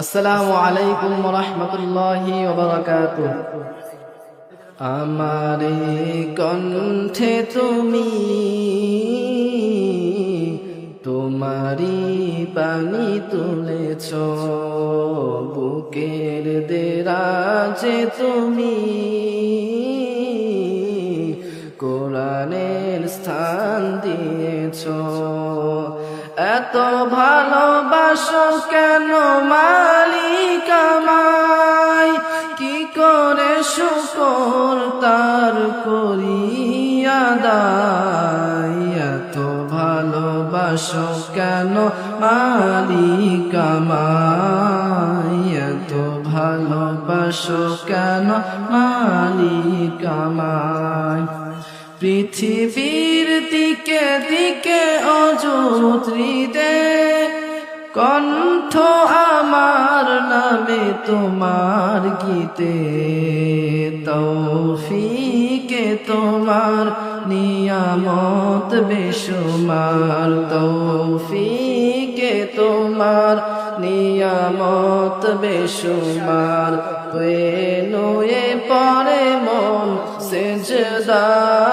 আসসালামু আলাইকুম ওয়া রাহমাতুল্লাহি ওয়া বারাকাতুহু। আমার কণ্ঠে তুমি তোমারি বাণী তুলেছ, বুকের দেরাজে তুমি কোরআনের স্থান দিয়েছ। এত ভালোবাসো কেন মালিক আমায়, কি করে শুকর তার করিয়া দায়। এত ভালোবাসো কেন মালিক আমায়, এত ভালোবাসো কেন মালিক আমায়। পৃথিবীর দিকে দিকে অযুত হৃদে কণ্ঠ আমার নামে তোমার গীতে। তৌফিকে তোমার নিয়ামত বেশুমার, তৌফিকে তোমার নিয়ামত বেশুমার। নুয়ে পরে মন সেজদায়,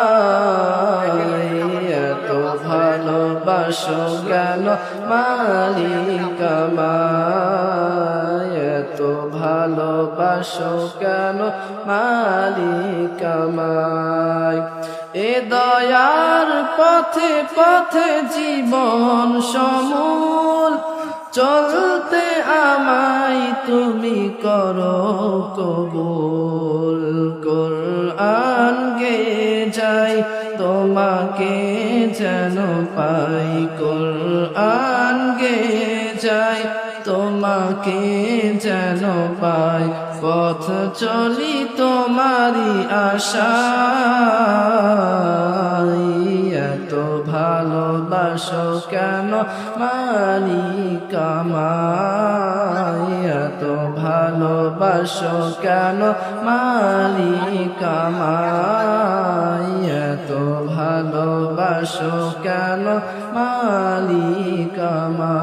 এত ভালোবাসো কেন মালিক আমায়, এত ভালোবাসো কেন মালিক আমায়। এ দয়ার পথে পথে জীবন সমূল চলতে আমায় তুমি করো কবুল। কোরআন গে যাই তোমাকে যেন পাই, কোরআন গে যাই তোমাকে যেন পাই। পথ চলি তোমারি আশায়, এত ভালোবাসো কেন মালিক আমায়, এত ভালোবাসো কেন মালিক আমায়, এত ভালোবাসো কেন মালিক আমায়।